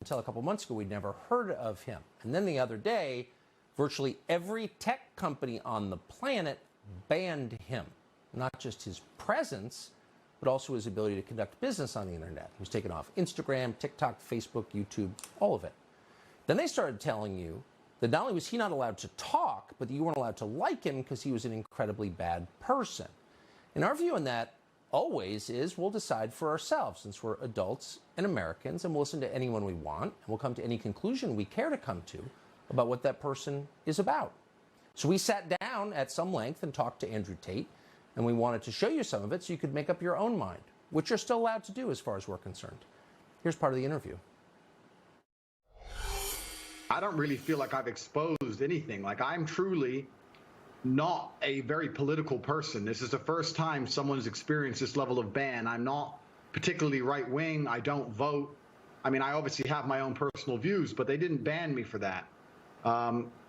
until a couple months ago, we'd never heard of him. And then the other day, virtually every tech company on the planet banned him. Not just his presence, but also his ability to conduct business on the internet. He was taken off Instagram, TikTok, Facebook, YouTube, all of it. Then they started telling you that not only was he not allowed to talk, but that you weren't allowed to like him because he was an incredibly bad person. And our view on that always is we'll decide for ourselves, since we're adults and Americans, and we'll listen to anyone we want, and we'll come to any conclusion we care to come to about what that person is about. So we sat down at some length and talked to Andrew Tate, and we wanted to show you some of it so you could make up your own mind, which you're still allowed to do as far as we're concerned. Here's part of the interview. I don't really feel like I've exposed anything. Like, I'm truly not a very political person. This is the first time someone's experienced this level of ban. I'm not particularly right-wing. I don't vote. I mean, I obviously have my own personal views, but they didn't ban me for that.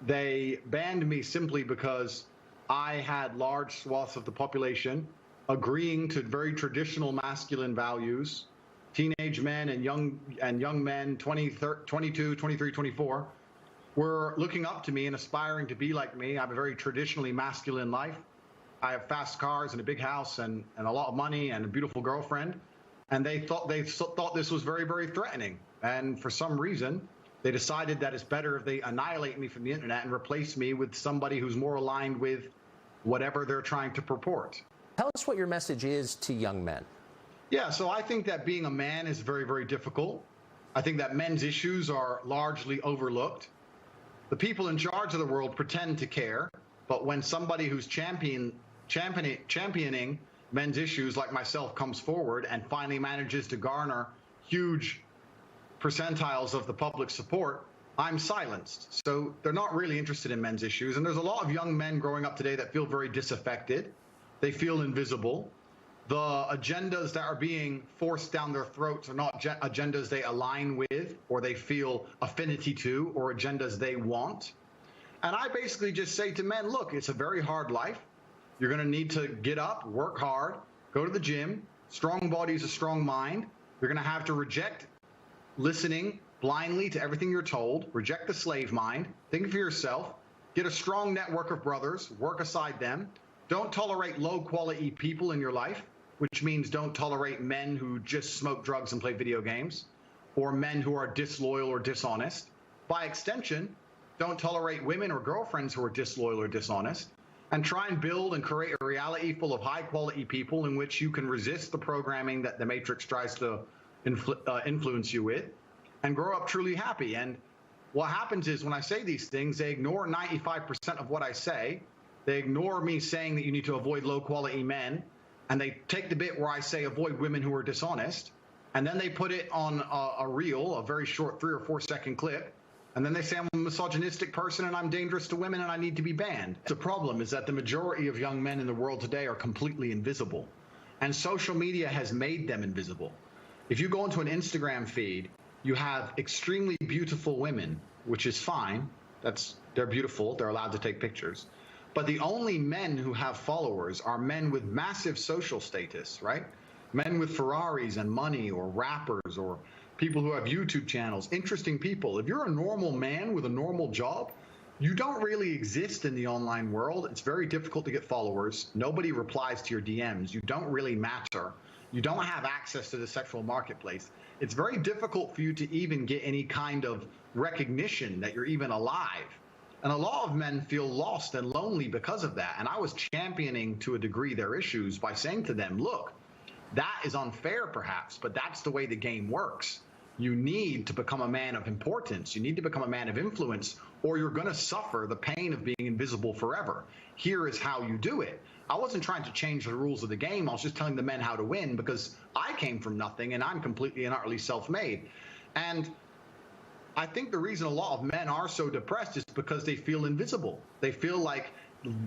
They banned me simply because I had large swaths of the population agreeing to very traditional masculine values. Teenage men and young men, 22, 23, 24, were looking up to me and aspiring to be like me. I have a very traditionally masculine life. I have fast cars and a big house and a lot of money and a beautiful girlfriend. And they thought this was very, very threatening. And for some reason, they decided that it's better if they annihilate me from the internet and replace me with somebody who's more aligned with whatever they're trying to purport. Tell us what your message is to young men. Yeah, so I think that being a man is very, very difficult. I think that men's issues are largely overlooked. The people in charge of the world pretend to care, but when somebody who's championing men's issues like myself comes forward and finally manages to garner huge percentiles of the public support, I'm silenced. So they're not really interested in men's issues. And there's a lot of young men growing up today that feel very disaffected. They feel invisible. The agendas that are being forced down their throats are not agendas they align with or they feel affinity to or agendas they want. And I basically just say to men, look, it's a very hard life. You're going to need to get up, work hard, go to the gym. Strong body is a strong mind. You're going to have to reject listening blindly to everything you're told, reject the slave mind, think for yourself, get a strong network of brothers, work aside them. Don't tolerate low-quality people in your life, which means don't tolerate men who just smoke drugs and play video games, or men who are disloyal or dishonest. By extension, don't tolerate women or girlfriends who are disloyal or dishonest, and try and build and create a reality full of high-quality people in which you can resist the programming that the Matrix tries to influence you with, and grow up truly happy. And what happens is when I say these things, they ignore 95% of what I say. They ignore me saying that you need to avoid low-quality men, and they take the bit where I say avoid women who are dishonest, and then they put it on a reel, a very short 3 or 4 second clip, and then they say I'm a misogynistic person and I'm dangerous to women and I need to be banned. The problem is that the majority of young men in the world today are completely invisible, and social media has made them invisible. If you go into an Instagram feed, you have extremely beautiful women, which is fine. They're beautiful, they're allowed to take pictures. But the only men who have followers are men with massive social status, right? Men with Ferraris and money, or rappers, or people who have YouTube channels, interesting people. If you're a normal man with a normal job, you don't really exist in the online world. It's very difficult to get followers. Nobody replies to your DMs. You don't really matter. You don't have access to the sexual marketplace. It's very difficult for you to even get any kind of recognition that you're even alive. And a lot of men feel lost and lonely because of that. And I was championing to a degree their issues by saying to them, look, that is unfair perhaps, but that's the way the game works. You need to become a man of importance. You need to become a man of influence, or you're going to suffer the pain of being invisible forever. Here is how you do it. I wasn't trying to change the rules of the game. I was just telling the men how to win, because I came from nothing and I'm completely and utterly self-made. And I think the reason a lot of men are so depressed is because they feel invisible. They feel like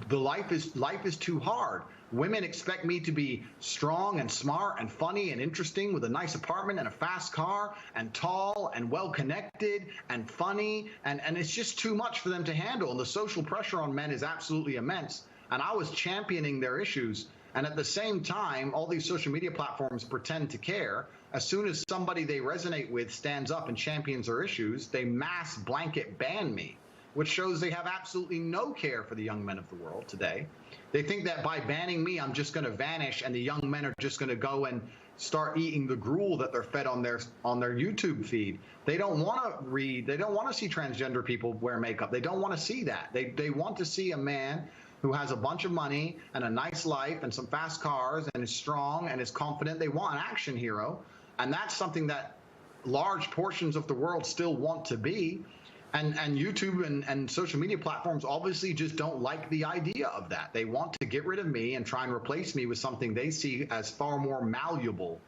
life is too hard. Women expect me to be strong and smart and funny and interesting with a nice apartment and a fast car and tall and well-connected and funny. And it's just too much for them to handle. And the social pressure on men is absolutely immense. And I was championing their issues. And at the same time, all these social media platforms pretend to care. As soon as somebody they resonate with stands up and champions their issues, they mass blanket ban me, which shows they have absolutely no care for the young men of the world today. They think that by banning me, I'm just going to vanish and the young men are just going to go and start eating the gruel that they're fed on their YouTube feed. They don't want to read. They don't want to see transgender people wear makeup. They don't want to see that. They want to see a man who has a bunch of money and a nice life and some fast cars and is strong and is confident. They want an action hero. And that's something that large portions of the world still want to be. And YouTube and social media platforms obviously just don't like the idea of that. They want to get rid of me and try and replace me with something they see as far more malleable,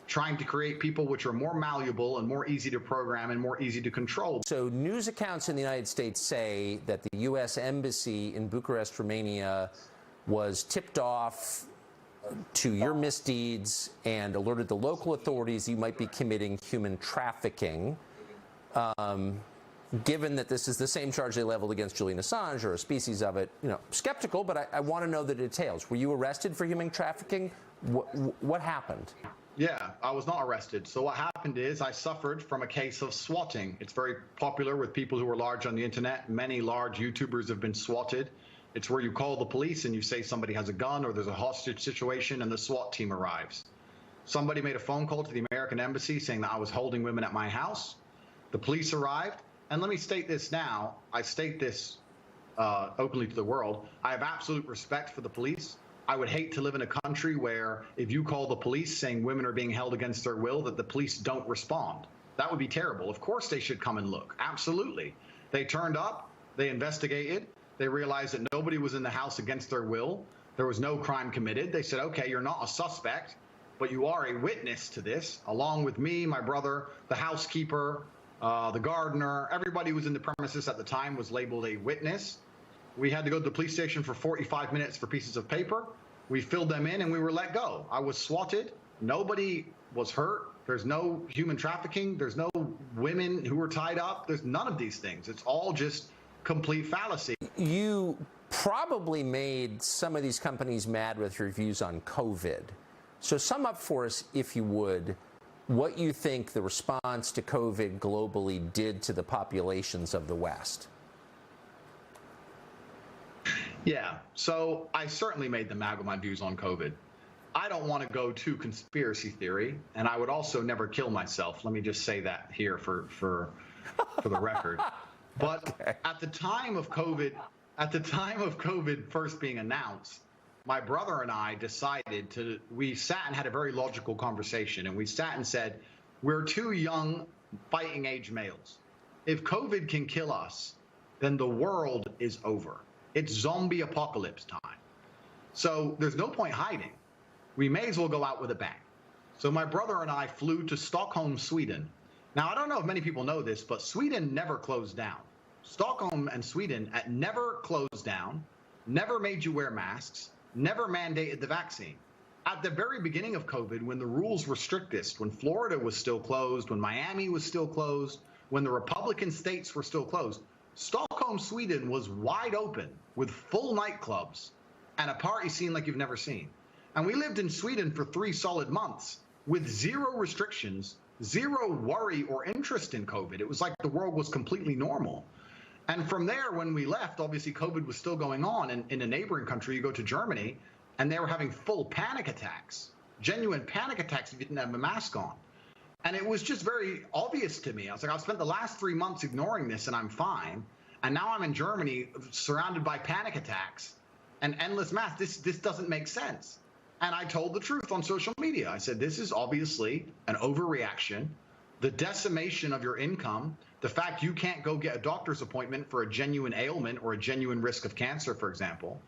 trying to create people which are more malleable and more easy to program and more easy to control. So news accounts in the United States say that the U.S. Embassy in Bucharest, Romania, was tipped off to your misdeeds and alerted the local authorities you might be committing human trafficking. Given that this is the same charge they leveled against Julian Assange, or a species of it, skeptical, but I want to know the details. Were you arrested for human trafficking? What happened? Yeah, I was not arrested. So what happened is I suffered from a case of swatting. It's very popular with people who are large on the internet. Many large YouTubers have been swatted. It's where you call the police and you say somebody has a gun or there's a hostage situation and the SWAT team arrives. Somebody made a phone call to the American embassy saying that I was holding women at my house. The police arrived. And let me state this now. I state this openly to the world. I have absolute respect for the police. I would hate to live in a country where if you call the police saying women are being held against their will, that the police don't respond. That would be terrible. Of course they should come and look. Absolutely. They turned up. They investigated. They realized that nobody was in the house against their will. There was no crime committed. They said, okay, you're not a suspect, but you are a witness to this, along with me, my brother, the housekeeper, the gardener. Everybody who was in the premises at the time was labeled a witness. We had to go to the police station for 45 minutes for pieces of paper. We filled them in and we were let go. I was swatted. Nobody was hurt. There's no human trafficking. There's no women who were tied up. There's none of these things. It's all just complete fallacy. You probably made some of these companies mad with your views on COVID. So sum up for us, if you would, what you think the response to COVID globally did to the populations of the West. Yeah, so I certainly made them mad with my views on COVID. I don't want to go to conspiracy theory, and I would also never kill myself. Let me just say that here for the record. But okay. At the time of COVID first being announced, my brother and I decided we sat and had a very logical conversation, and we sat and said, we're two young fighting age males. If COVID can kill us, then the world is over. It's zombie apocalypse time. So there's no point hiding. We may as well go out with a bang. So my brother and I flew to Stockholm, Sweden. Now, I don't know if many people know this, but Sweden never closed down. Stockholm and Sweden never closed down, never made you wear masks, never mandated the vaccine. At the very beginning of COVID, when the rules were strictest, when Florida was still closed, when Miami was still closed, when the Republican states were still closed, Stockholm, Sweden was wide open with full nightclubs and a party scene like you've never seen. And we lived in Sweden for 3 solid months with zero restrictions, zero worry or interest in COVID. It was like the world was completely normal. And from there, when we left, obviously COVID was still going on. And in a neighboring country, you go to Germany, and they were having full panic attacks, genuine panic attacks if you didn't have a mask on. And it was just very obvious to me. I was like, I've spent the last 3 months ignoring this, and I'm fine. And now I'm in Germany, surrounded by panic attacks and endless masks. This doesn't make sense. And I told the truth on social media. I said, this is obviously an overreaction. The decimation of your income, the fact you can't go get a doctor's appointment for a genuine ailment or a genuine risk of cancer, for example,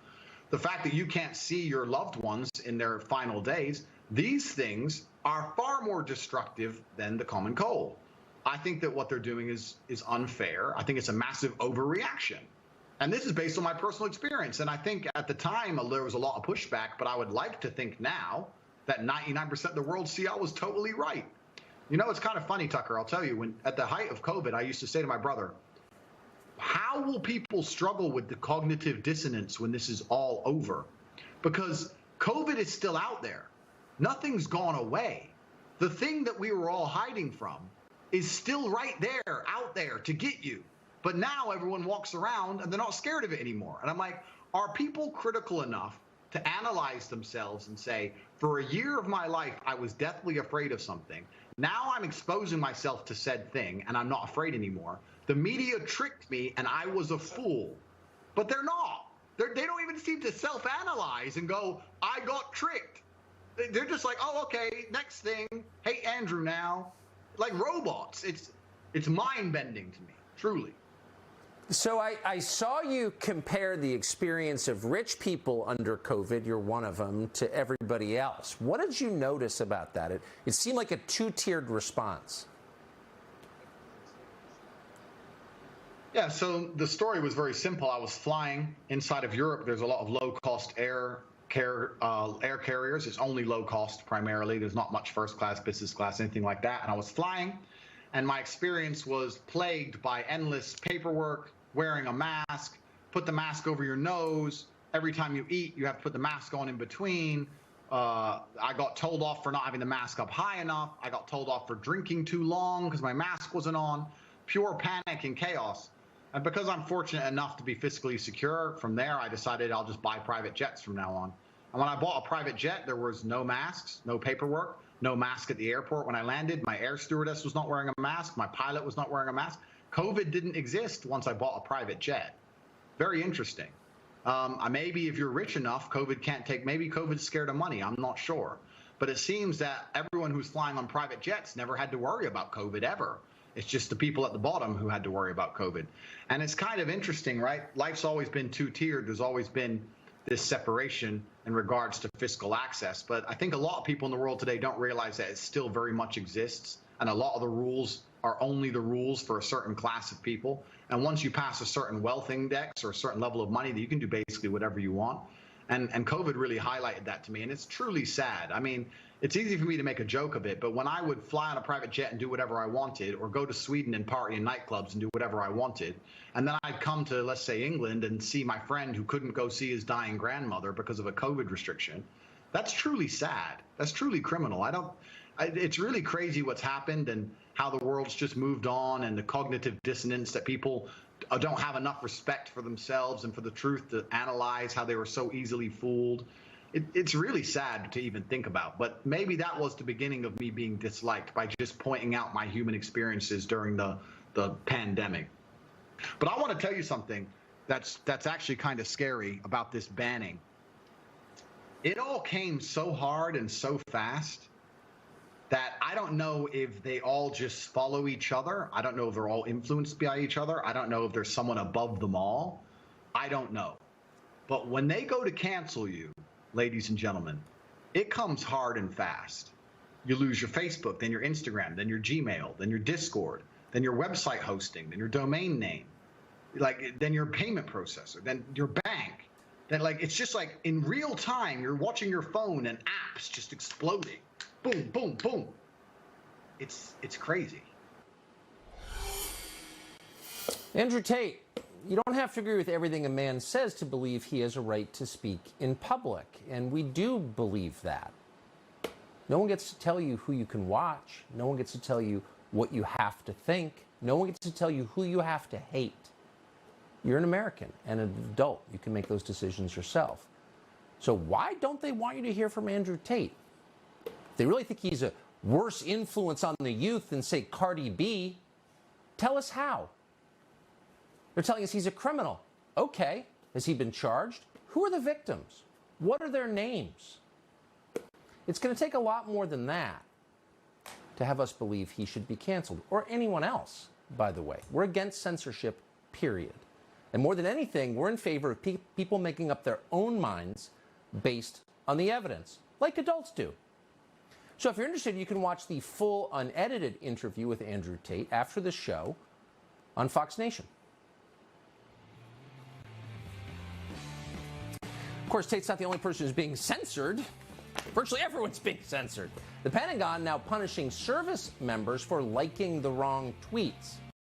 the fact that you can't see your loved ones in their final days, these things are far more destructive than the common cold. I think that what they're doing is unfair. I think it's a massive overreaction. And this is based on my personal experience. And I think at the time there was a lot of pushback, but I would like to think now that 99% of the world see I was totally right. You know, it's kind of funny, Tucker. I'll tell you, when at the height of COVID, I used to say to my brother, how will people struggle with the cognitive dissonance when this is all over? Because COVID is still out there. Nothing's gone away. The thing that we were all hiding from is still right there, out there to get you. But now everyone walks around and they're not scared of it anymore. And I'm like, are people critical enough to analyze themselves and say, for a year of my life, I was deathly afraid of something. Now I'm exposing myself to said thing and I'm not afraid anymore. The media tricked me and I was a fool. But they're not. They don't even seem to self-analyze and go, I got tricked. They're just like, oh, okay, next thing. Hey, Andrew now. Like robots. It's mind-bending to me, truly. So I saw you compare the experience of rich people under COVID, you're one of them, to everybody else. What did you notice about that? It seemed like a two-tiered response. Yeah, so the story was very simple. I was flying inside of Europe. There's a lot of low-cost air carriers. It's only low-cost primarily. There's not much first class, business class, anything like that. And I was flying, and my experience was plagued by endless paperwork, wearing a mask, put the mask over your nose. Every time you eat, you have to put the mask on in between. I got told off for not having the mask up high enough. I got told off for drinking too long because my mask wasn't on. Pure panic and chaos. And because I'm fortunate enough to be fiscally secure, from there I decided I'll just buy private jets from now on. And when I bought a private jet, there was no masks, no paperwork, no mask at the airport. When I landed, my air stewardess was not wearing a mask. My pilot was not wearing a mask. COVID didn't exist once I bought a private jet. Very interesting. Maybe if you're rich enough, COVID can't take, maybe COVID's scared of money. I'm not sure. But it seems that everyone who's flying on private jets never had to worry about COVID ever. It's just the people at the bottom who had to worry about COVID. And it's kind of interesting, right? Life's always been two-tiered. There's always been this separation in regards to fiscal access. But I think a lot of people in the world today don't realize that it still very much exists. And a lot of the rules are only the rules for a certain class of people. And once you pass a certain wealth index or a certain level of money, you can do basically whatever you want. And COVID really highlighted that to me. And it's truly sad. I mean, it's easy for me to make a joke of it, but when I would fly on a private jet and do whatever I wanted, or go to Sweden and party in nightclubs and do whatever I wanted, and then I'd come to, let's say, England and see my friend who couldn't go see his dying grandmother because of a COVID restriction, that's truly sad. That's truly criminal. It's really crazy what's happened and how the world's just moved on, and the cognitive dissonance that people don't have enough respect for themselves and for the truth to analyze how they were so easily fooled. It's really sad to even think about, but maybe that was the beginning of me being disliked by just pointing out my human experiences during the pandemic. But I want to tell you something that's actually kind of scary about this banning. It all came so hard and so fast that I don't know if they all just follow each other. I don't know if they're all influenced by each other. I don't know if there's someone above them all. I don't know. But when they go to cancel you, ladies and gentlemen, it comes hard and fast. You lose your Facebook, then your Instagram, then your Gmail, then your Discord, then your website hosting, then your domain name, then your payment processor, then your bank. Then it's just like in real time, you're watching your phone and apps just exploding. Boom, boom, boom. It's crazy. Andrew Tate, you don't have to agree with everything a man says to believe he has a right to speak in public, and we do believe that. No one gets to tell you who you can watch. No one gets to tell you what you have to think. No one gets to tell you who you have to hate. You're an American and an adult. You can make those decisions yourself. So why don't they want you to hear from Andrew Tate? If they really think he's a worse influence on the youth than, say, Cardi B, tell us how. They're telling us he's a criminal. Okay. Has he been charged? Who are the victims? What are their names? It's going to take a lot more than that to have us believe he should be canceled, or anyone else, by the way. We're against censorship, period. And more than anything, we're in favor of people making up their own minds based on the evidence, like adults do. So if you're interested, you can watch the full unedited interview with Andrew Tate after the show on Fox Nation. Of course, Tate's not the only person who's being censored. Virtually everyone's being censored. The Pentagon now punishing service members for liking the wrong tweets.